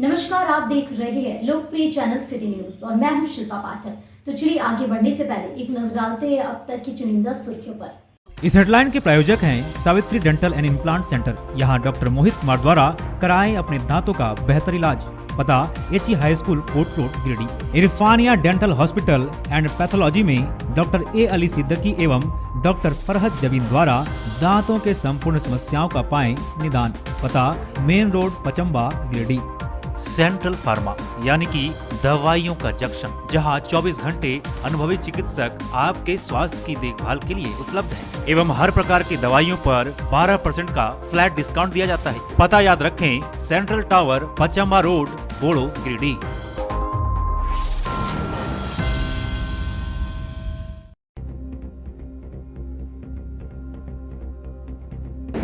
नमस्कार, आप देख रहे हैं लोकप्रिय चैनल सिटी न्यूज और मैं हूं शिल्पा पाठक। तो चलिए आगे बढ़ने से पहले एक नजर डालते हैं अब तक की चुनिंदा सुर्खियों पर। इस हेडलाइन के प्रायोजक हैं Savitri dental and implant centre. यहाँ डॉक्टर मोहित कुमार द्वारा कराएं अपने दांतों का बेहतर इलाज। पता H E high school court road Giridih. Irfania dental hospital and pathology में डॉक्टर ए अली सिद्दीकी एवं डॉक्टर फरहत जबीन द्वारा दांतों के संपूर्ण समस्याओं का पाएं निदान। पता main road Pachamba Giridih. Central pharma यानी कि दवाइयों का जंक्शन, जहां 24 घंटे अनुभवी चिकित्सक आपके स्वास्थ्य की देखभाल के लिए उपलब्ध है एवं हर प्रकार की दवाइयों पर 12% का फ्लैट डिस्काउंट दिया जाता है। पता याद रखें, सेंट्रल टावर पचम्बा रोड बोड़ो गिरिडीह।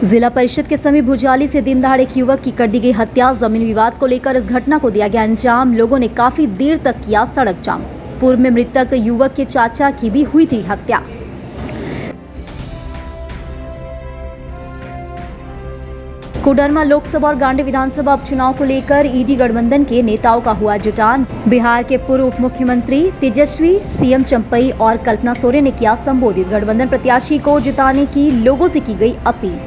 जिला परिषद के समीप भुजाली से दिन दहाड़े एक युवक की कर दी गई हत्या। जमीन विवाद को लेकर इस घटना को दिया गया अंजाम। लोगों ने काफी देर तक किया सड़क जाम। पूर्व में मृतक युवक के चाचा की भी हुई थी हत्या। कोडरमा लोकसभा और गांधी विधानसभा उपचुनाव को लेकर ईडी गठबंधन के नेताओं का हुआ जुटान। बिहार के पूर्व उप मुख्यमंत्री तेजस्वी, सीएम चंपई और कल्पना सोरेन ने किया संबोधित। गठबंधन प्रत्याशी को जिताने की लोगों से की गई अपील।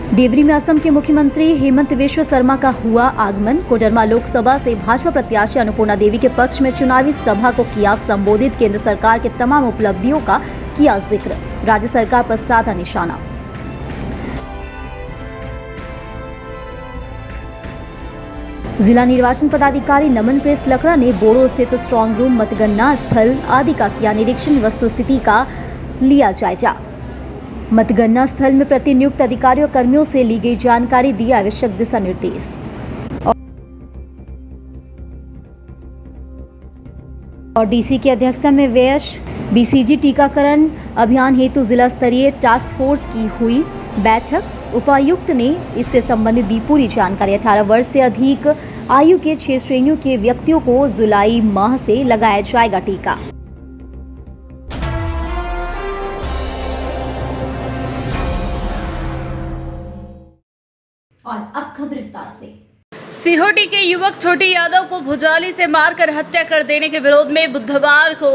देवरी में असम के मुख्यमंत्री हेमंत बिस्वा शर्मा का हुआ आगमन। कोडरमा लोकसभा से भाजपा प्रत्याशी अन्नपूर्णा देवी के पक्ष में चुनावी सभा को किया संबोधित। केंद्र सरकार के तमाम उपलब्धियों का किया जिक्र। राज्य सरकार पर साधा निशाना। जिला निर्वाचन पदाधिकारी नमन प्रेस लकड़ा ने बोड़ो स्थित स्ट्रांग रूम, मतगणना स्थल आदि का किया निरीक्षण। वस्तुस्थिति का लिया जायजा। मतगणना स्थल में प्रतिनियुक्त अधिकारियों और कर्मियों से ली गई जानकारी, दी आवश्यक दिशा निर्देश। और डीसी की अध्यक्षता में व्यय बीसीजी टीकाकरण अभियान हेतु जिला स्तरीय टास्क फोर्स की हुई बैठक। उपायुक्त ने इससे संबंधित दी पूरी जानकारी। 18 वर्ष से अधिक आयु के 6 श्रेणियों के व्यक्तियों को जुलाई माह से लगाया जाएगा टीका। और अब खबर विस्तार से। सीहोडी के युवक छोटी यादव को भुजाली से मारकर हत्या कर देने के विरोध में बुधवार को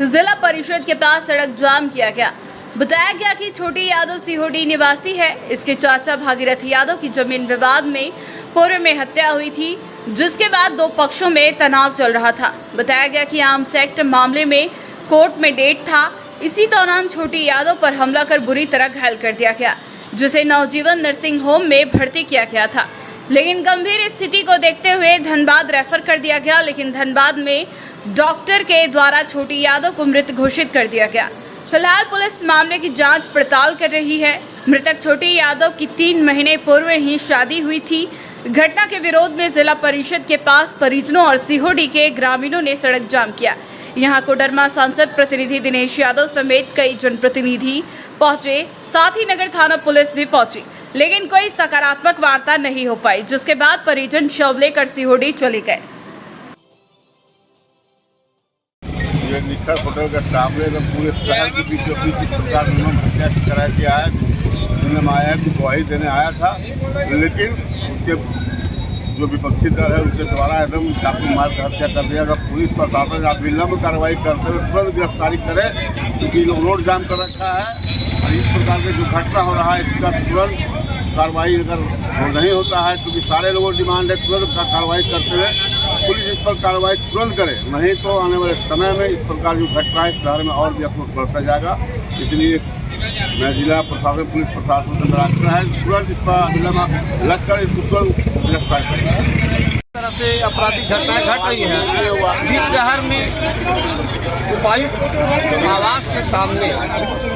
जिला परिषद के पास सड़क जाम किया गया। बताया गया कि छोटी यादव सीहोडी निवासी है। इसके चाचा भागीरथ यादव की जमीन विवाद में पूर्व में हत्या हुई थी, जिसके बाद दो पक्षों में तनाव चल रहा था। बताया गया कि आर्म्स एक्ट मामले में कोर्ट में डेट था। इसी दौरान छोटी यादव पर हमला कर बुरी तरह घायल कर दिया गया, जिसे नवजीवन नर्सिंग होम में भर्ती किया गया था, लेकिन गंभीर स्थिति को देखते हुए धनबाद रेफर कर दिया गया। लेकिन धनबाद में डॉक्टर के द्वारा छोटी यादव को मृत घोषित कर दिया गया। फिलहाल पुलिस मामले की जांच पड़ताल कर रही है। मृतक छोटी यादव की 3 महीने पूर्व ही शादी हुई थी। घटना के विरोध में जिला परिषद के पास परिजनों और सीहोडी के ग्रामीणों ने सड़क जाम किया। यहाँ कोडरमा सांसद प्रतिनिधि दिनेश यादव समेत कई जनप्रतिनिधि पहुंचे, साथ ही नगर थाना पुलिस भी पहुंची, लेकिन कोई सकारात्मक वार्ता नहीं हो पाई, जिसके बाद परिजन शव लेकर सीहोडी चले गए। ये निखर होटल का स्टाफ ने पूरे शहर के बीच किस प्रकार हत्या करा के आया, जिन्हें आया कि गवाही देने आया था, लेकिन उसके जो विपक्षी दल है उसके द्वारा एकदम छापे मार कर हत्या कर दिया। अगर पुलिस प्रशासन अविलंब कार्रवाई करते हुए तुरंत गिरफ्तारी करे, क्योंकि लोग रोड जाम कर रखा है और इस प्रकार के जो घटना हो रहा है इसका तुरंत कार्रवाई अगर नहीं होता है, क्योंकि सारे लोगों की डिमांड है तुरंत कार्रवाई करते हुए पुलिस इस पर कार्रवाई तुरंत करे, नहीं तो आने वाले समय में इस प्रकार जो घटना है शहर में और भी अफसोस बढ़ता जाएगा। इसलिए मैं जिला प्रशासन, पुलिस प्रशासन से मेरा आग्रह है तुरंत इस पर विलम्ब लगकर इसको तुरंत गिरफ्तार करें। इस तरह से आपराधिक घटनाएं घट रही हैं। बीच शहर में उपायुक्त आवास के सामने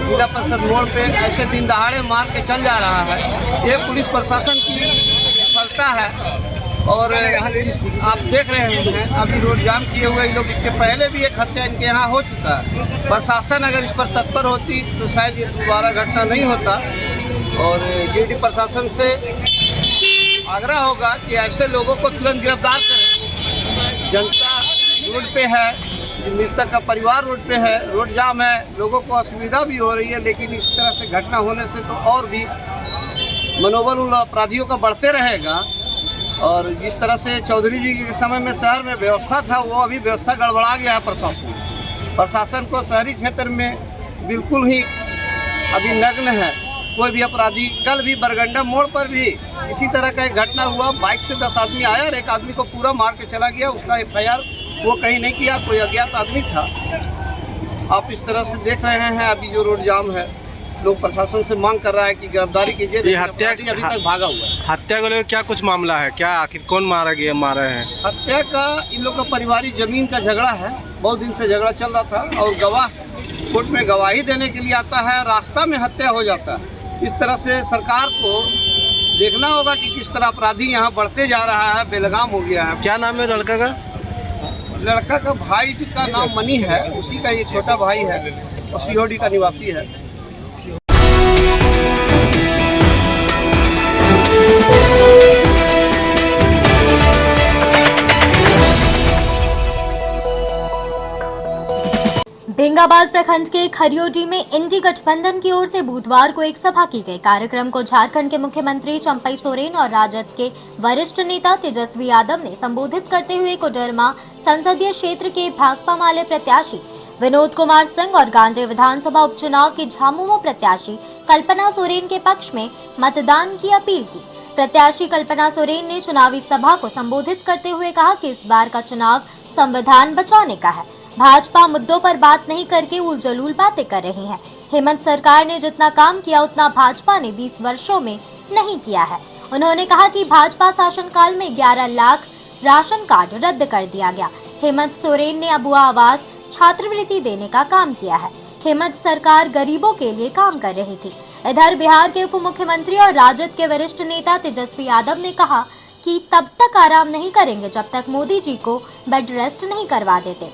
जिला परिषद मोड़ पे ऐसे दिन दहाड़े मार के चल जा रहा है। ये पुलिस प्रशासन की विफलता है। और आप देख रहे हैं अभी रोड जाम किए हुए लोग, इसके पहले भी एक हत्या इनके यहाँ हो चुका है। प्रशासन अगर इस पर तत्पर होती तो शायद ये दोबारा घटना नहीं होता। और गिरिडीह प्रशासन से आग्रह होगा कि ऐसे लोगों को तुरंत गिरफ्तार करें। जनता रोड पे है, मृतक का परिवार रोड पे है, रोड जाम है, लोगों को असुविधा भी हो रही है, लेकिन इस तरह से घटना होने से तो और भी मनोबल उन अपराधियों का बढ़ते रहेगा। और जिस तरह से चौधरी जी के समय में शहर में व्यवस्था था, वो अभी व्यवस्था गड़बड़ा गया है। प्रशासन को शहरी क्षेत्र में बिल्कुल ही अभी नग्न है। कोई भी अपराधी, कल भी बरगंडा मोड़ पर भी इसी तरह का एक घटना हुआ, बाइक से 10 आदमी आया और एक आदमी को पूरा मार के चला गया। उसका FIR वो कहीं नहीं किया, कोई अज्ञात आदमी था। आप इस तरह से देख रहे हैं अभी जो रोड जाम है, लोग प्रशासन से मांग कर रहा है कि गिरफ्तारी कीजिए। ये हत्या अभी तक भागा हुआ है। हत्या को लेकर क्या कुछ मामला है, क्या आखिर कौन मारे हैं? हत्या का इन लोग का पारिवारिक जमीन का झगड़ा है, बहुत दिन से झगड़ा चल रहा था। और गवाह कोर्ट में गवाही देने के लिए आता है, रास्ता में हत्या हो जाता है। इस तरह से सरकार को देखना होगा कि किस तरह अपराधी यहाँ बढ़ते जा रहा है, बेलगाम हो गया है। क्या नाम है लड़का का? लड़का का भाई का नाम मनी है, उसी का ये छोटा भाई है और COD का निवासी है। बेंगाबाद प्रखंड के खरियोडी में इंडी गठबंधन की ओर से बुधवार को एक सभा की गई। कार्यक्रम को झारखंड के मुख्यमंत्री चंपई सोरेन और राजद के वरिष्ठ नेता तेजस्वी यादव ने संबोधित करते हुए कोडरमा संसदीय क्षेत्र के भाकपा माले प्रत्याशी विनोद कुमार सिंह और गांधी विधानसभा उपचुनाव की झामुमो प्रत्याशी कल्पना सोरेन के पक्ष में मतदान की अपील की। प्रत्याशी कल्पना सोरेन ने चुनावी सभा को संबोधित करते हुए कहा कि इस बार का चुनाव संविधान बचाने का है। भाजपा मुद्दों पर बात नहीं करके उलझुल बातें कर रही है। हेमंत सरकार ने जितना काम किया उतना भाजपा ने 20 वर्षों में नहीं किया है। उन्होंने कहा कि भाजपा शासनकाल में 11 लाख राशन कार्ड रद्द कर दिया गया। हेमंत सोरेन ने अबुआ आवास छात्रवृत्ति देने का काम किया है। हेमंत सरकार गरीबों के लिए काम कर रही थी। इधर बिहार के उप मुख्यमंत्री और राजद के वरिष्ठ नेता तेजस्वी यादव ने कहा कि तब तक आराम नहीं करेंगे जब तक मोदी जी को बेड रेस्ट नहीं करवा देते।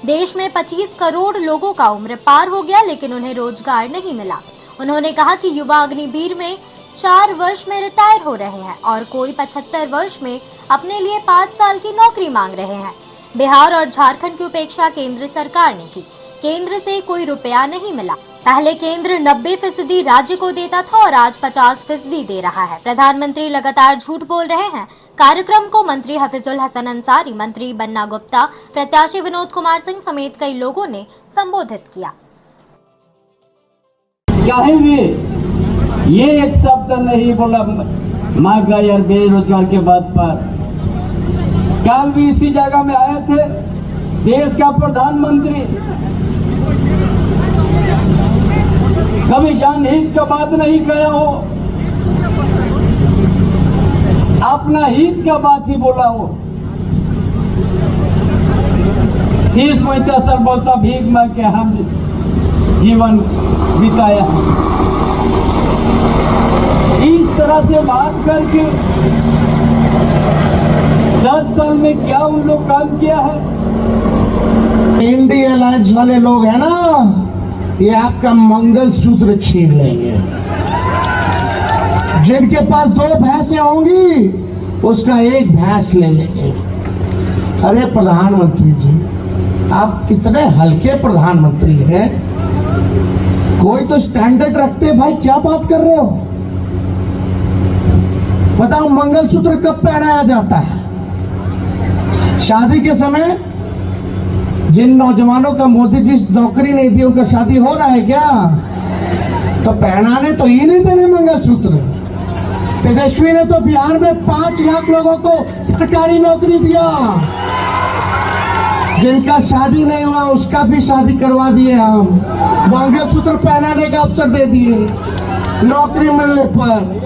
देश में 25 करोड़ लोगों का उम्र पार हो गया लेकिन उन्हें रोजगार नहीं मिला। उन्होंने कहा कि युवा अग्निवीर में 4 वर्ष में रिटायर हो रहे हैं और कोई 75 वर्ष में अपने लिए 5 साल की नौकरी मांग रहे हैं। बिहार और झारखंड की उपेक्षा केंद्र सरकार ने की। केंद्र से कोई रुपया नहीं मिला। पहले केंद्र 90% राज्य को देता था और आज 50% दे रहा है। प्रधानमंत्री लगातार झूठ बोल रहे हैं। कार्यक्रम को मंत्री हफीजुल हसन अंसारी, मंत्री बन्ना गुप्ता, प्रत्याशी विनोद कुमार सिंह समेत कई लोगों ने संबोधित किया। चाहे भी ये एक शब्द नहीं बोला महंगाई और बेरोजगार के बात पर। कल भी इसी जगह में आए थे देश का प्रधानमंत्री, कभी जनहित का बात नहीं किया हो, अपना हित का बात ही बोला हो। 30-35 साल बोलता भीख मांग के हम जीवन बिताया। इस तरह से बात करके 10 साल में क्या उन लोग काम किया है। इंडी अलायंस वाले लोग हैं ना, ये आपका मंगलसूत्र छीन लेंगे। जिनके पास 2 भैंसें होंगी उसका 1 भैंस ले लेंगे। अरे प्रधानमंत्री जी, आप कितने हल्के प्रधानमंत्री हैं। कोई तो स्टैंडर्ड रखते भाई, क्या बात कर रहे हो। बताओ मंगलसूत्र कब पहनाया जाता है? शादी के समय। जिन नौजवानों का मोदी जी नौकरी नहीं दी उनका शादी हो रहा है क्या? तो पहनाने तो ये नहीं देने मंगलसूत्र। तेजस्वी ने तो बिहार में 5 लाख लोगों को सरकारी नौकरी दिया। जिनका शादी नहीं हुआ उसका भी शादी करवा दिए हम। मंगलसूत्र पहनाने का अवसर दे दिए नौकरी मिलने पर।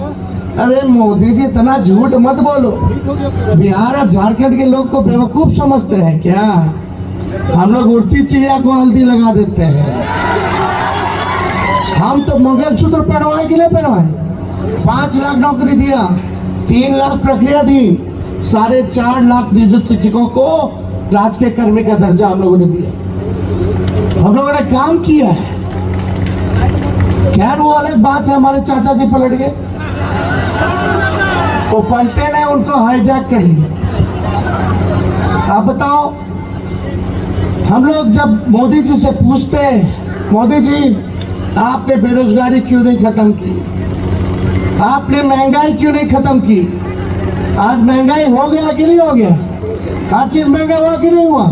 अरे मोदी जी इतना झूठ मत बोलो। बिहार और झारखंड के लोग को बेवकूफ समझते हैं क्या? हम लोग उड़ती चिड़िया को हल्दी लगा देते हैं। हम तो मंगलसूत्र पहनवाए कि नहीं पहनवाए? 5 लाख नौकरी दिया, 3 लाख प्रक्रिया दी, 4.5 लाख नियोजित शिक्षकों को राजकीय कर्मी का दर्जा हम लोगों ने दिया। हम लोगों ने काम किया है। खैर वो अलग बात है, हमारे चाचा जी पलट गए, वो पलटे नहीं, उनको हाईजैक कर लिया। आप बताओ, हम लोग जब मोदी जी से पूछते हैं, मोदी जी आपने बेरोजगारी क्यों नहीं खत्म की, आपने महंगाई क्यों नहीं खत्म की? आज महंगाई हो गया कि नहीं हो गया? हर चीज महंगा हुआ कि नहीं हुआ?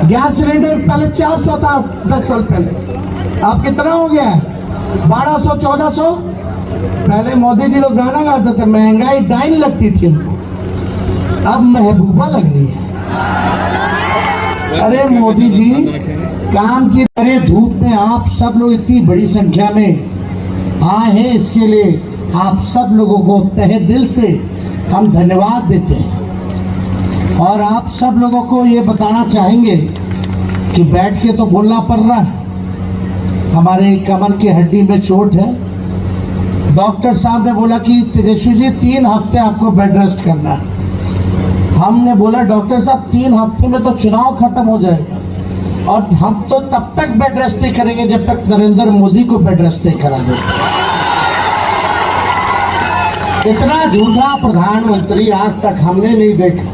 गैस सिलेंडर पहले 400 था 10 साल पहले, अब कितना हो गया है? 1200 1400। पहले मोदी जी लोग गाना गाते थे महंगाई डाइन लगती थी उनको, अब महबूबा लग रही है। अरे मोदी जी काम की अरे धूप में आप सब लोग इतनी बड़ी संख्या में आए हैं, इसके लिए आप सब लोगों को तहे दिल से हम धन्यवाद देते हैं। और आप सब लोगों को ये बताना चाहेंगे कि बैठ के तो बोलना पड़ रहा है, हमारे कमर की हड्डी में चोट है। डॉक्टर साहब ने बोला कि तेजस्वी जी 3 हफ्ते आपको बेड रेस्ट करना है। हमने बोला डॉक्टर साहब 3 हफ्ते में तो चुनाव खत्म हो जाएगा, और हम तो तब तक बेड रेस्ट नहीं करेंगे जब तक नरेंद्र मोदी को बेड रेस्ट नहीं करा देते। इतना झूठा प्रधानमंत्री आज तक हमने नहीं देखा।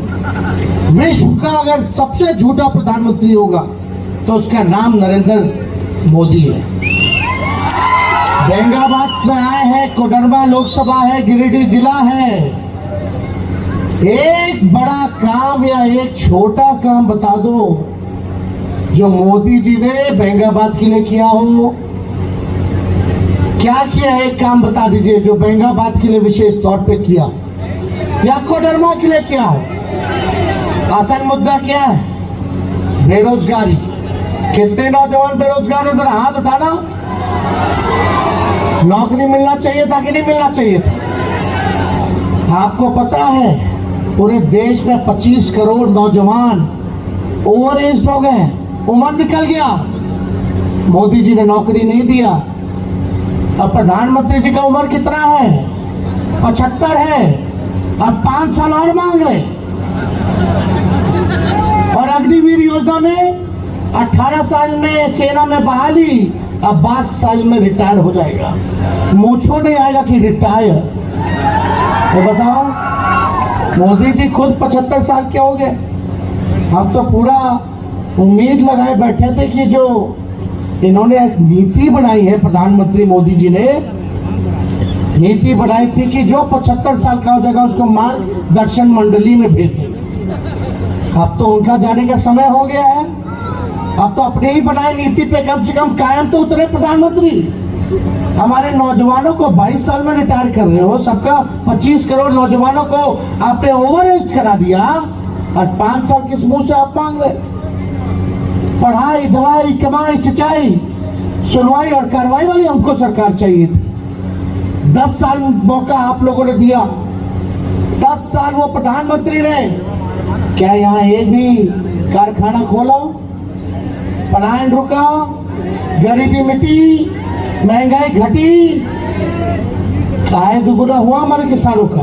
विश्व का अगर सबसे झूठा प्रधानमंत्री होगा तो उसका नाम नरेंद्र मोदी है। बेंगाबाद में आए हैं, कोडरमा लोकसभा है, गिरिडीह जिला है। एक बड़ा काम या एक छोटा काम बता दो जो मोदी जी ने बेंगाबाद के लिए किया हो। क्या किया है? एक काम बता दीजिए जो बेंगाबाद के लिए विशेष तौर पे किया, या कोडरमा के लिए किया हो। आसान मुद्दा क्या है? बेरोजगारी। कितने नौजवान बेरोजगार है? जरा हाथ उठाना। नौकरी मिलना चाहिए था कि नहीं मिलना चाहिए था? आपको पता है पूरे देश में 25 करोड़ नौजवान ओवर एज हो गए, उम्र निकल गया, मोदी जी ने नौकरी नहीं दिया। और प्रधानमंत्री जी का उम्र कितना है? 75 है, अब 5 साल और मांग रहे। और अग्निवीर योजना में 18 साल में सेना में बहाली, अब 22 साल में रिटायर हो जाएगा। मूछो नहीं आएगा कि रिटायर। तो बताओ, मोदी जी खुद 75 साल के हो गए। हम तो पूरा उम्मीद लगाए बैठे थे कि जो इन्होंने एक नीति बनाई है, प्रधानमंत्री मोदी जी ने नीति बनाई थी कि जो 75 साल का हो जाएगा उसको मार्गदर्शन मंडली में भेज देंगे। अब तो उनका जाने का समय हो गया है। अब तो अपने ही बनाए नीति पे कम से कम कायम तो उतरे प्रधानमंत्री। हमारे नौजवानों को 22 साल में रिटायर कर रहे हो, सबका 25 करोड़ नौजवानों को आपने ओवर एज करा दिया, और 5 साल किस मुंह से आप मांग रहे? पढ़ाई, दवाई, कमाई, सिंचाई, सुनवाई और कार्रवाई वाली हमको सरकार चाहिए थी। 10 साल मौका आप लोगों ने दिया, 10 साल वो प्रधानमंत्री ने क्या यहाँ एक भी कारखाना खोला? पलायन रुका, गरीबी मिटी, महंगाई घटी, आय दुगुना हुआ हमारे किसानों का?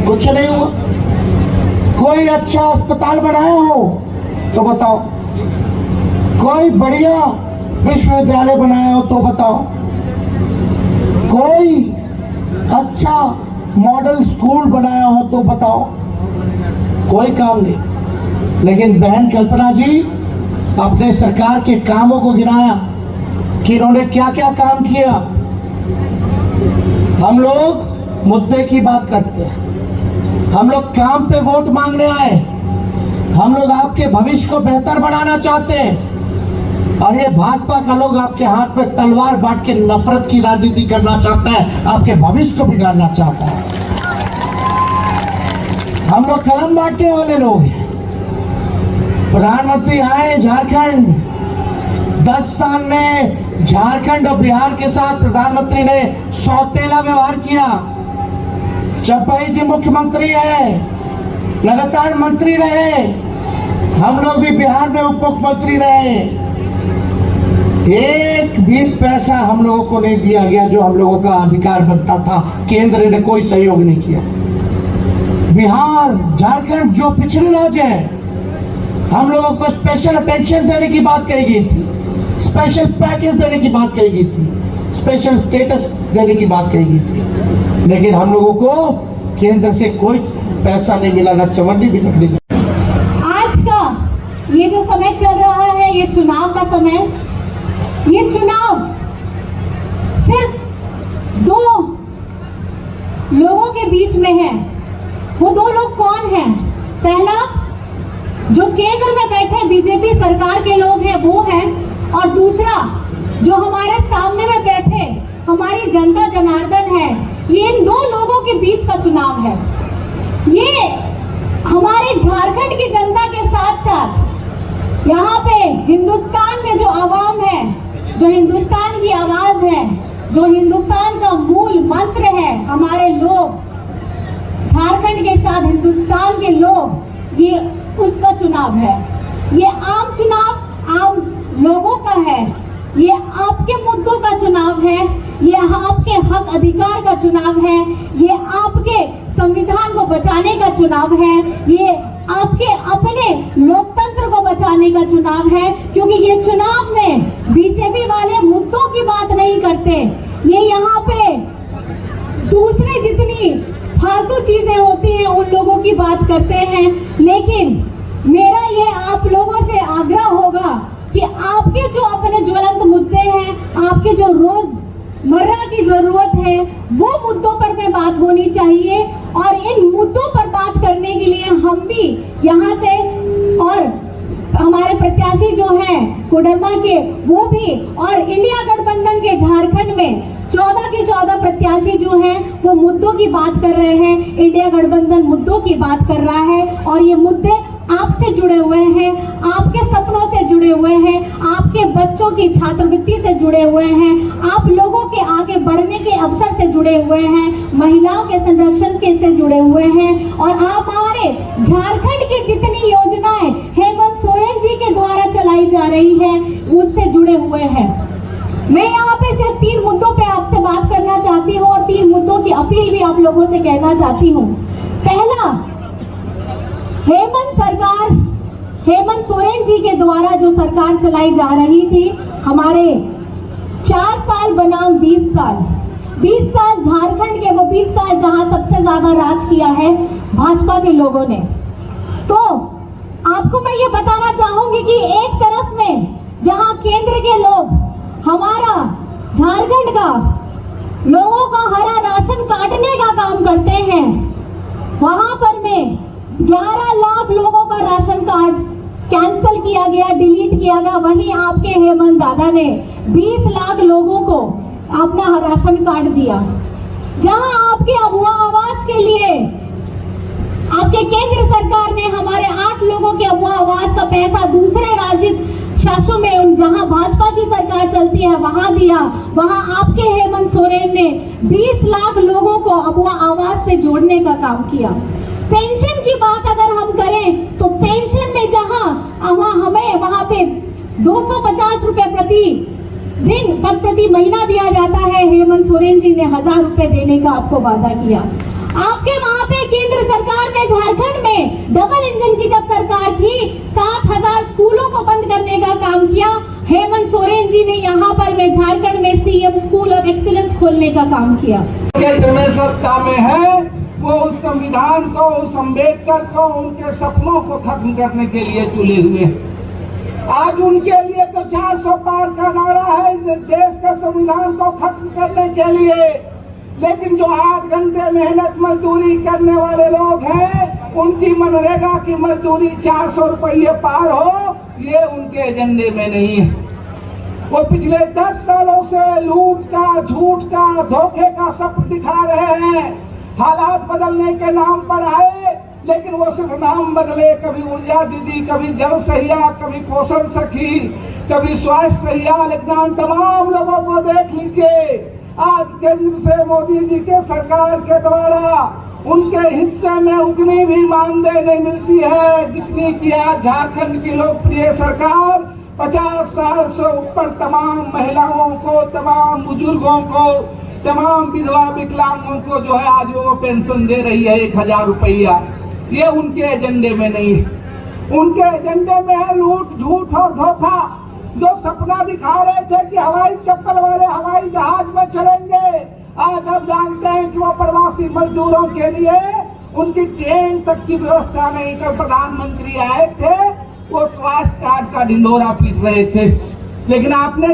कुछ नहीं हुआ। कोई अच्छा अस्पताल बनाया हो तो बताओ, कोई बढ़िया विश्वविद्यालय बनाया हो तो बताओ, कोई अच्छा मॉडल स्कूल बनाया हो तो बताओ। कोई काम नहीं। लेकिन बहन कल्पना जी अपने सरकार के कामों को गिनाया कि इन्होंने क्या क्या काम किया। हम लोग मुद्दे की बात करते हैं, हम लोग काम पे वोट मांगने आए, हम लोग आपके भविष्य को बेहतर बनाना चाहते हैं। और ये भाजपा का लोग आपके हाथ में तलवार बांट के नफरत की राजनीति करना चाहता है, आपके भविष्य को बिगाड़ना चाहता है। हम लोग कलम बांटने वाले लोग हैं। प्रधानमंत्री आए झारखंड, 10 साल में झारखंड और बिहार के साथ प्रधानमंत्री ने सौतेला व्यवहार किया। चंपई जी मुख्यमंत्री है, लगातार मंत्री रहे, हम लोग भी बिहार में उप मुख्यमंत्री रहे। एक भी पैसा हम लोगों को नहीं दिया गया जो हम लोगों का अधिकार बनता था। केंद्र ने कोई सहयोग नहीं किया। बिहार, झारखंड जो पिछड़े राज्य हैं, हम लोगों को स्पेशल अटेंशन देने की बात कही गई थी, स्पेशल पैकेज देने की बात कही गई थी, स्पेशल स्टेटस देने की बात कही गई थी। लेकिन हम लोगों को केंद्र से कोई पैसा नहीं मिला, न चवन्नी भी लकड़ी मिली। आज का ये जो समय चल रहा है, ये चुनाव का समय, ये चुनाव सिर्फ 2 लोगों के बीच में है। वो दो लोग कौन हैं? पहला, जो केंद्र में बैठे बीजेपी सरकार के लोग हैं वो हैं, और दूसरा जो हमारे सामने में बैठे हमारी जनता जनार्दन है। ये इन दो लोगों के बीच का चुनाव है। ये हमारे झारखंड की जनता के साथ साथ यहाँ पे हिंदुस्तान में जो आवाम है, जो हिंदुस्तान की आवाज है, जो हिंदुस्तान का मूल मंत्र है, हमारे लोग झारखंड के साथ हिंदुस्तान के लोग, ये उसका चुनाव है। ये आम चुनाव आम लोगों का है। ये आपके मुद्दों का चुनाव है। ये आपके हक अधिकार का चुनाव है। ये आपके संविधान को बचाने का चुनाव है। ये आपके अपने लोकतंत्र को बचाने का चुनाव है। क्योंकि ये चुनाव में बीजेपी वाले मुद्दों की बात नहीं करते। ये यहाँ पे दूसरे जितनी फालतू चीजें होती हैं उन लोगों की बात करते हैं। लेकिन मेरा ये आप लोगों से आग्रह होगा कि आपके जो अपने ज्वलंत मुद्दे हैं, आपके जो रोजमर्रा की जरूरत है, वो मुद्दों पर में बात होनी चाहिए। और इन मुद्दों पर बात करने के लिए हम भी यहाँ से, और हमारे प्रत्याशी जो हैं कोडरमा के वो भी, और इंडिया गठबंधन के झारखंड में 14 के 14 प्रत्याशी जो हैं वो मुद्दों की बात कर रहे हैं। इंडिया गठबंधन मुद्दों की बात कर रहा है, और ये मुद्दे आपसे जुड़े हुए हैं, आपके सपनों से जुड़े हुए हैं, आपके बच्चों की छात्रवृत्ति से जुड़े हुए हैं, आप लोगों के आगे बढ़ने के अवसर से जुड़े हुए हैं, महिलाओं के संरक्षण के से जुड़े हुए हैं। और आप हमारे झारखंड की जितनी योजनाएं हेमंत सोरेन जी के द्वारा चलाई जा रही है उससे जुड़े हुए हैं। मैं यहाँ पे सिर्फ 3 मुद्दों पे आपसे बात करना चाहती हूँ, और 3 मुद्दों की अपील भी आप लोगों से कहना चाहती हूँ। पहला, हेमंत सोरेन जी के द्वारा जो सरकार चलाई जा रही थी, हमारे 4 साल बनाम 20 साल झारखंड के, वो 20 साल जहां सबसे ज्यादा राज किया है भाजपा के लोगों ने। तो आपको मैं ये बताना चाहूंगी कि एक तरफ में जहां केंद्र के लोग हमारा झारखंड का लोगों का हरा राशन काटने का काम करते हैं, वहां पर में 11 लाख लोगों का राशन कार्ड कैंसिल किया गया, डिलीट किया गया। वहीं आपके हेमंत दादा ने 20 लाख लोगों को अपना राशन कार्ड दिया। जहां आपके अबुआ आवास के लिए आपके केंद्र सरकार ने हमारे 8 लोगों के अबुआ आवास का पैसा दूसरे राज्य शासनों में, जहां भाजपा की सरकार चलती है, वहां दिया। वहां आपके हेमंत सोरेन ने 20 लाख लोगों को अबुआ आवास से जोड़ने का काम किया। पेंशन की बात अगर हम करें तो पेंशन में जहां हमें वहां पे 250 रुपए प्रति महीना दिया जाता है, हेमंत सोरेन जी ने 1000 रुपए देने का आपको वादा किया। आपके वहां पे केंद्र सरकार ने झारखंड में डबल इंजन की जब सरकार थी, 7000 स्कूलों को बंद करने का काम किया। हेमंत सोरेन जी ने यहाँ पर में झारखंड में सीएम स्कूल ऑफ एक्सीलेंस खोलने का काम किया। केंद्र में सत्ता में है, वो उस संविधान को, उस अम्बेडकर को, उनके सपनों को खत्म करने के लिए तुले हुए हैं। आज उनके लिए तो 400 पार का नारा है देश का संविधान को खत्म करने के लिए। लेकिन जो 8 घंटे मेहनत मजदूरी करने वाले लोग हैं, उनकी मनरेगा की मजदूरी 400 रुपये पार हो, ये उनके एजेंडे में नहीं है। वो पिछले 10 सालों से लूट का, झूठ का, धोखे का सपन दिखा रहे हैं। हालात बदलने के नाम पर आए, लेकिन वो सिर्फ नाम बदले। कभी ऊर्जा दीदी, कभी जल सहिया, कभी पोषण सखी, कभी स्वास्थ्य सहिया, लेकिन हम तमाम लोगों को देख लीजिए। आज केंद्र से मोदी जी के सरकार के द्वारा उनके हिस्से में उतनी भी मानदेय नहीं मिलती है जितनी कि आज झारखंड की लोकप्रिय सरकार 50 साल से ऊपर तमाम महिलाओं को, तमाम बुजुर्गों को, तमाम विधवा विकलांगों को जो है आज वो पेंशन दे रही है 1000 रुपया। ये उनके एजेंडे में नहीं है। उनके एजेंडे में है लूट, झूठ और धोखा। जो सपना दिखा रहे थे कि हवाई चप्पल वाले हवाई जहाज में चलेंगे, आज आप जानते हैं कि वो प्रवासी मजदूरों के लिए उनकी ट्रेन तक की व्यवस्था नहीं। कल प्रधानमंत्री आए थे, वो स्वास्थ्य कार्ड का ढिंढोरा पीट रहे थे, लेकिन आपने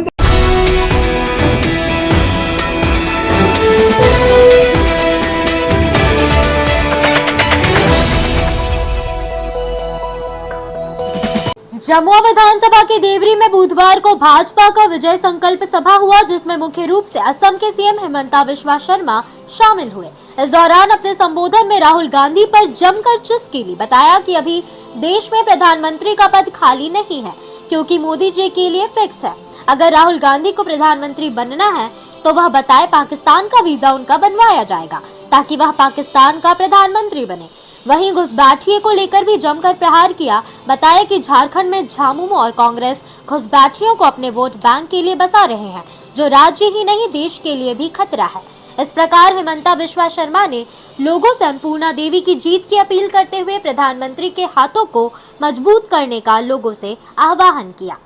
जमुआ विधानसभा के देवरी में बुधवार को भाजपा का विजय संकल्प सभा हुआ, जिसमें मुख्य रूप से असम के सीएम हिमंता बिस्वा शर्मा शामिल हुए। इस दौरान अपने संबोधन में राहुल गांधी पर जमकर चुस्की ली। बताया कि अभी देश में प्रधानमंत्री का पद खाली नहीं है, क्योंकि मोदी जी के लिए फिक्स है। अगर राहुल गांधी को प्रधानमंत्री बनना है तो वह बताए, पाकिस्तान का वीजा उनका बनवाया जाएगा ताकि वह पाकिस्तान का प्रधानमंत्री बने। वहीं घुसपैठिए को लेकर भी जमकर प्रहार किया। बताया कि झारखंड में झामुमो और कांग्रेस घुसपैठियों को अपने वोट बैंक के लिए बसा रहे हैं, जो राज्य ही नहीं देश के लिए भी खतरा है। इस प्रकार हिमंता बिस्वा शर्मा ने लोगों से अन्नपूर्णा देवी की जीत की अपील करते हुए प्रधानमंत्री के हाथों को मजबूत करने का लोगों से आह्वान किया।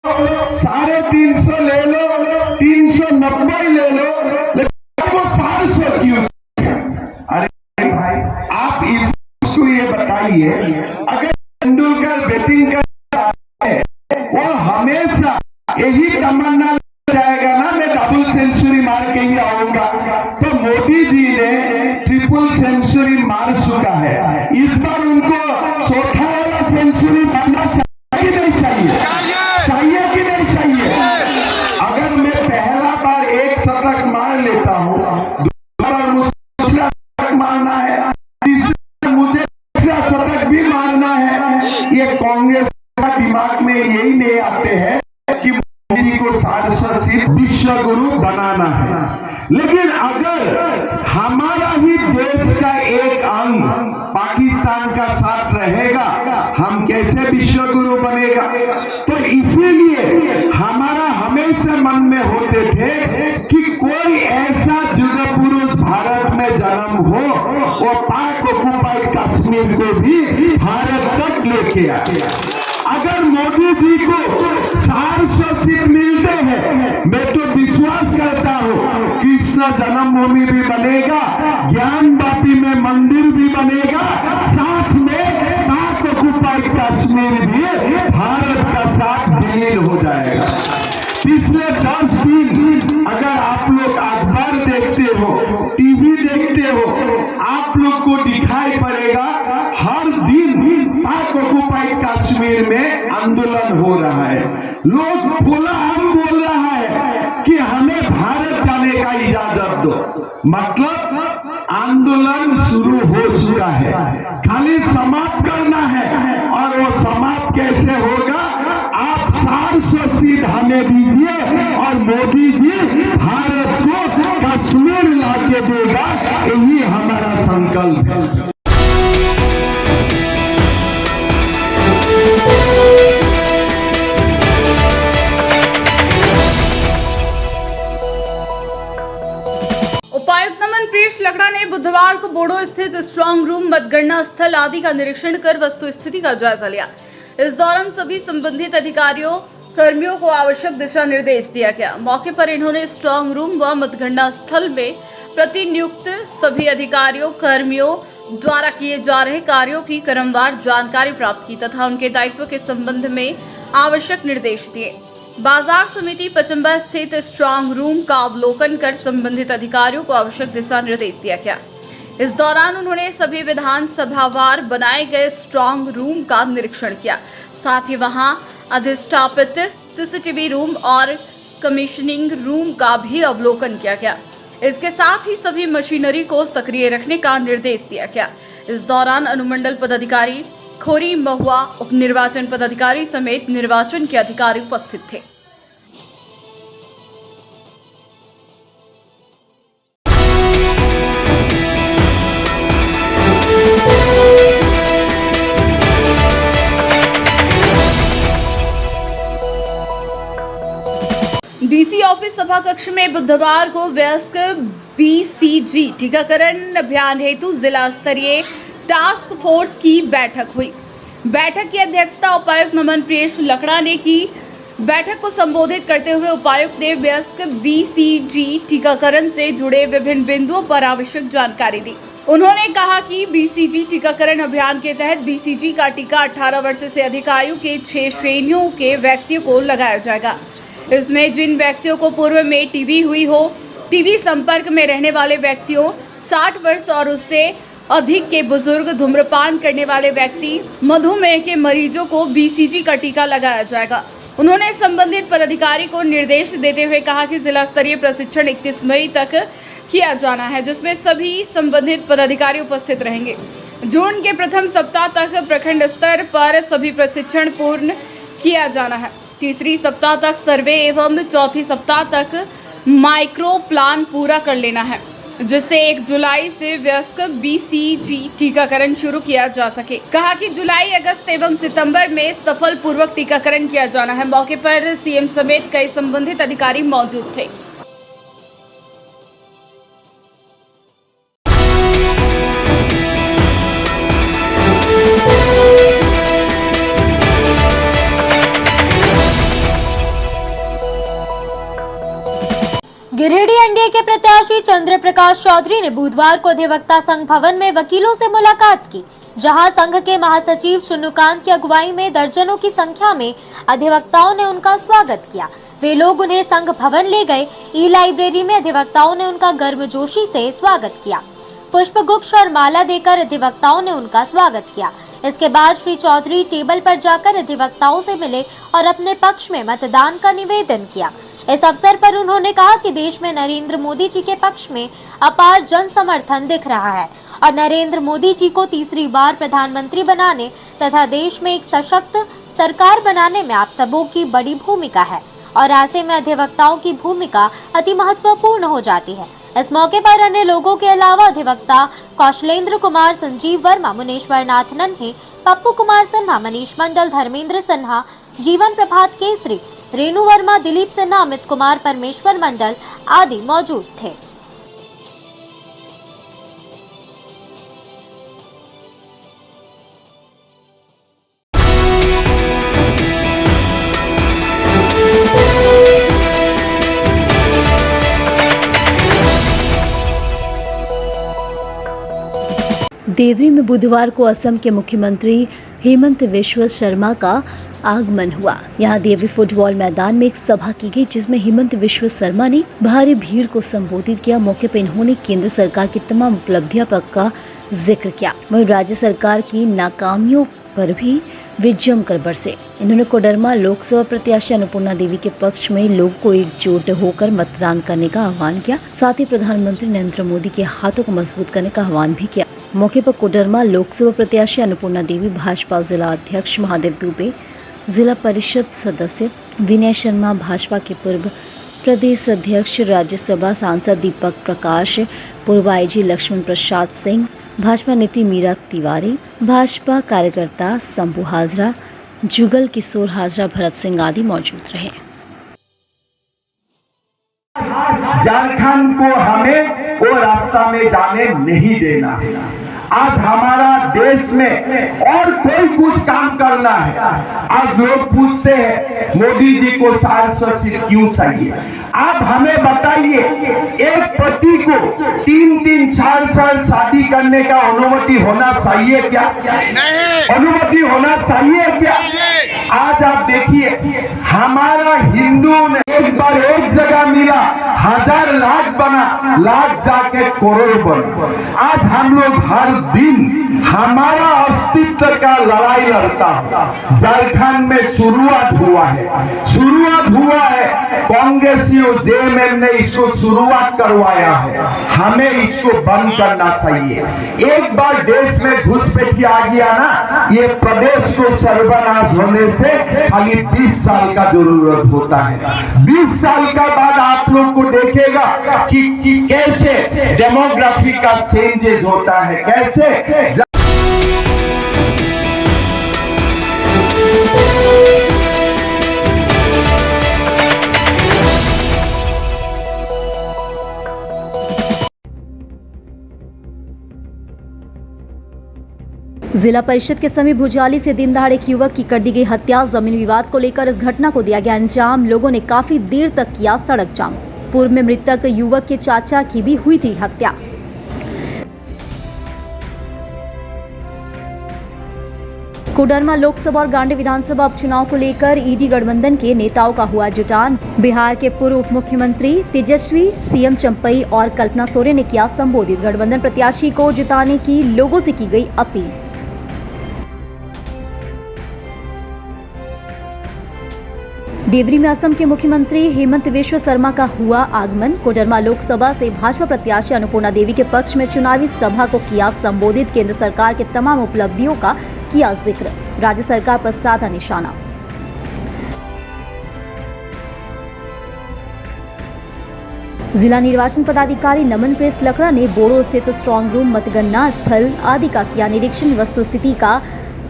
350 ले लो, 390 ले लो, लेकिन 700 क्यों? अरे भाई, आप इसको ये बताइए, अगर तेंदुलकर बैटिंग करता है वो हमेशा यही तमन्ना जाएगा ना, मैं डबल सेंचुरी मार के ही आऊंगा। तो मोदी जी ने ट्रिपल सेंचुरी मार चुका है, इस बार उनको चौथा वाला सेंचुरी मारना चाहिए नहीं चाहिए? चाहिए कि नहीं चाहिए? अगर मैं पहला बार एक शतक मार लेता हूँ, दूसरा बार मुझे शतक मारना है, तीसरा मुझे तीसरा शतक भी मारना है। ये कांग्रेस का दिमाग में यही नहीं आते हैं कि मोदी को 700 सीट विश्व गुरु बनाना है। लेकिन अगर हमारा ही देश का एक अंग पाकिस्तान का साथ रहेगा, हम कैसे विश्व गुरु बनेगा? तो इसीलिए हमारा हमेशा मन में होते थे कि कोई ऐसा युग पुरुष भारत में जन्म हो, वो पाक ऑक्युपाइड कश्मीर को भी भारत तक लेके आए। अगर मोदी जी को 400 सीट मिलते हैं, मैं तो विश्वास करता हूँ कृष्ण जन्मभूमि भी बनेगा, ज्ञानवापी में मंदिर भी बनेगा, साथ में पाक ऑक्युपाइड कश्मीर भी भारत का साथ विलीन हो जाएगा। पिछले 10 दिन अगर आप लोग अखबार देखते हो, टीवी देखते हो, आप लोग को दिखाई पड़ेगा हर दिन पाक ऑक्युपाइड कश्मीर में आंदोलन हो रहा है। लोग हम बोल रहा है कि हमें भारत जाने का इजाजत दो, मतलब आंदोलन शुरू हो चुका है, खाली समाप्त करना है। और वो समाप्त कैसे होगा? आप 400 सीट हमें दीजिए और मोदी जी भारत को कश्मीर ला के देगा, यही हमारा संकल्प है। उपायुक्त नमन प्रेष लकड़ा ने बुधवार को बोडो स्थित स्ट्रांग रूम, मतगणना स्थल आदि का निरीक्षण कर वस्तु स्थिति का जायजा लिया। इस दौरान सभी संबंधित अधिकारियों कर्मियों को आवश्यक दिशा निर्देश दिया गया। मौके पर इन्होंने स्ट्रांग रूम व मतगणना स्थल में प्रतिनियुक्त सभी अधिकारियों कर्मियों द्वारा किए जा रहे कार्यों की क्रमवार जानकारी प्राप्त की तथा उनके दायित्व के संबंध में आवश्यक निर्देश दिए। बाजार समिति पचम्बा स्थित स्ट्रांग रूम का अवलोकन कर संबंधित अधिकारियों को आवश्यक दिशा निर्देश दिया गया। इस दौरान उन्होंने सभी विधानसभावार बनाए गए स्ट्रांग रूम का निरीक्षण किया। साथ ही वहां अधिष्ठापित सीसीटीवी रूम और कमीशनिंग रूम का भी अवलोकन किया गया। इसके साथ ही सभी मशीनरी को सक्रिय रखने का निर्देश दिया गया। इस दौरान अनुमंडल पदाधिकारी खोरी महुआ, उप निर्वाचन पदाधिकारी समेत निर्वाचन के अधिकारी उपस्थित थे। डीसी ऑफिस सभा कक्ष में बुधवार को वयस्क बीसीजी टीकाकरण अभियान हेतु जिला स्तरीय टास्क फोर्स की बैठक हुई। बैठक की अध्यक्षता उपायुक्त नमन प्रेष लकड़ा ने की। बैठक को संबोधित करते हुए उपायुक्त ने वयस्क बीसीजी टीकाकरण से जुड़े विभिन्न बिंदुओं पर आवश्यक जानकारी दी। उन्होंने कहा कि बीसीजी टीकाकरण अभियान के तहत बीसीजी का टीका 18 वर्ष से अधिक आयु के 6 श्रेणियों के व्यक्तियों को लगाया जाएगा। इसमें जिन व्यक्तियों को पूर्व में टीबी हुई हो, टीबी संपर्क में रहने वाले व्यक्तियों, 60 वर्ष और उससे अधिक के बुजुर्ग, धूम्रपान करने वाले व्यक्ति, मधुमेह के मरीजों को BCG का टीका लगाया जाएगा। उन्होंने संबंधित पदाधिकारी को निर्देश देते हुए कहा कि जिला स्तरीय प्रशिक्षण 31 मई तक किया जाना है, जिसमें सभी संबंधित पदाधिकारी उपस्थित रहेंगे। जून के प्रथम सप्ताह तक प्रखंड स्तर पर सभी प्रशिक्षण पूर्ण किया जाना है। तीसरी सप्ताह तक सर्वे एवं चौथी सप्ताह तक माइक्रो प्लान पूरा कर लेना है, जिससे 1 जुलाई से वयस्क BCG टीकाकरण शुरू किया जा सके। कहा कि जुलाई, अगस्त एवं सितंबर में सफल पूर्वक टीकाकरण किया जाना है। मौके पर CM समेत कई संबंधित अधिकारी मौजूद थे। गिरिडीह एनडीए के प्रत्याशी चंद्र प्रकाश चौधरी ने बुधवार को अधिवक्ता संघ भवन में वकीलों से मुलाकात की, जहां संघ के महासचिव चुन्नूकांत की अगुवाई में दर्जनों की संख्या में अधिवक्ताओं ने उनका स्वागत किया। वे लोग उन्हें संघ भवन ले गए। ई-लाइब्रेरी में अधिवक्ताओं ने उनका गर्मजोशी से स्वागत किया। पुष्पगुच्छ और माला देकर अधिवक्ताओं ने उनका स्वागत किया। इसके बाद श्री चौधरी टेबल पर जाकर अधिवक्ताओं से मिले और अपने पक्ष में मतदान का निवेदन किया। इस अवसर पर उन्होंने कहा कि देश में नरेंद्र मोदी जी के पक्ष में अपार जन समर्थन दिख रहा है और नरेंद्र मोदी जी को तीसरी बार प्रधानमंत्री बनाने तथा देश में एक सशक्त सरकार बनाने में आप सबों की बड़ी भूमिका है और ऐसे में अधिवक्ताओं की भूमिका अति महत्वपूर्ण हो जाती है। इस मौके पर अन्य लोगों के अलावा अधिवक्ता कौशलेंद्र कुमार, संजीव वर्मा, मुनेश्वर नाथ नन्हे, पप्पू कुमार सिन्हा, मनीष मंडल, धर्मेंद्र सिन्हा, जीवन प्रभात केसरी, रेणु वर्मा, दिलीप सिन्हा, अमित कुमार, परमेश्वर मंडल आदि मौजूद थे। देवरी में बुधवार को असम के मुख्यमंत्री हेमंत बिस्वा शर्मा का आगमन हुआ। यहां देवरी फुटबॉल मैदान में एक सभा की गई, जिसमें हेमंत बिस्वा शर्मा ने भारी भीड़ को संबोधित किया। मौके पर इन्होंने केंद्र सरकार की तमाम उपलब्धियों का जिक्र किया। वहीं राज्य सरकार की नाकामियों पर भी वे जमकर बरसे। इन्होंने कोडरमा लोकसभा प्रत्याशी अन्नपूर्णा देवी के पक्ष में लोगों को एकजुट होकर मतदान करने का आह्वान किया। साथ ही प्रधानमंत्री नरेंद्र मोदी के हाथों को मजबूत करने का आह्वान भी किया। मौके पर कोडरमा लोकसभा प्रत्याशी अन्नपूर्णा देवी, भाजपा जिला अध्यक्ष महादेव दुबे, जिला परिषद सदस्य विनय शर्मा, भाजपा के पूर्व प्रदेश अध्यक्ष, राज्यसभा सांसद दीपक प्रकाश, पूर्व IG लक्ष्मण प्रसाद सिंह, भाजपा नेत्री मीरा तिवारी, भाजपा कार्यकर्ता शंभू हाजरा, जुगल किशोर हाजरा, भरत सिंह आदि मौजूद रहे। झारखंड को हमें वो रास्ता में जाने नहीं देना है। आज हमारा देश में और कोई कुछ काम करना है। आज लोग पूछते हैं मोदी जी को 400 सीट क्यों चाहिए। आप हमें बताइए, एक पति को 3-3, 4 साल शादी करने का अनुमति होना चाहिए क्या? नहीं। अनुमति होना चाहिए क्या? आज आप देखिए, हमारा हिंदू ने एक बार एक जगह मिला, 1000 लाख बना, लाख जाके करोड़ बना। आज हम लोग हर दिन हमारा अस्तित्व का लड़ाई लड़ता है। झारखंड में शुरुआत हुआ है, कांग्रेसियों JMM ने इसको शुरुआत करवाया है। हमें इसको बंद करना चाहिए। एक बार देश में घुसपैठी आ गया ना, ये प्रदेश को सर्वनाश होने से खाली 20 साल का जरूरत होता है। 20 साल का बाद आप लोग को देखेगा कि कैसे डेमोग्राफी का चेंजेस होता है, कैसे। जिला परिषद के समीप भुजाली से दिन दहाड़े एक युवक की कर दी गई हत्या। जमीन विवाद को लेकर इस घटना को दिया गया अंजाम। लोगों ने काफी देर तक किया सड़क जाम। पूर्व में मृतक युवक के चाचा की भी हुई थी हत्या। कोडरमा लोकसभा और गांडी विधानसभा उपचुनाव को लेकर ईडी गठबंधन के नेताओं का हुआ जुटान। बिहार के पूर्व उप मुख्यमंत्री तेजस्वी, सीएम चंपई और कल्पना सोरेन ने किया संबोधित। गठबंधन प्रत्याशी को जिताने की लोगों से की गई अपील। देवरी में असम के मुख्यमंत्री हेमंत बिश्व शर्मा का हुआ आगमन। कोडरमा लोकसभा से भाजपा प्रत्याशी अन्नपूर्णा देवी के पक्ष में चुनावी सभा को किया संबोधित। केंद्र सरकार के तमाम उपलब्धियों का किया जिक्र। राज्य सरकार पर साधा निशाना। जिला निर्वाचन पदाधिकारी नमन प्रेस लकड़ा ने बोड़ो स्थित स्ट्रांग रूम, मतगणना स्थल आदि का किया निरीक्षण। वस्तुस्थिति का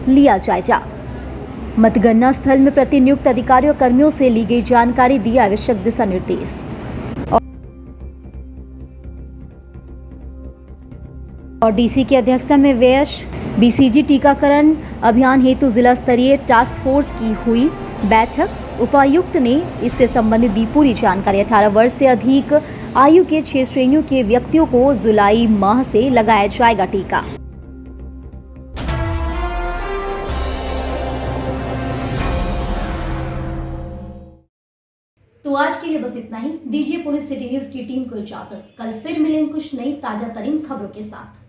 लिया जायजा। मतगणना स्थल में प्रतिनियुक्त अधिकारियों कर्मियों से ली गई जानकारी, दी आवश्यक दिशा निर्देश। और डीसी की अध्यक्षता में व्यय बीसीजी टीकाकरण अभियान हेतु जिला स्तरीय टास्क फोर्स की हुई बैठक। उपायुक्त ने इससे संबंधित दी पूरी जानकारी। 18 वर्ष से अधिक आयु के 6 श्रेणियों के व्यक्तियों को जुलाई माह से लगाया जाएगा टीका। तो आज के लिए बस इतना ही। दीजिए पुलिस सिटी न्यूज की टीम को इजाजत। कल फिर मिलेंगे कुछ नई ताजा तरीन खबरों के साथ।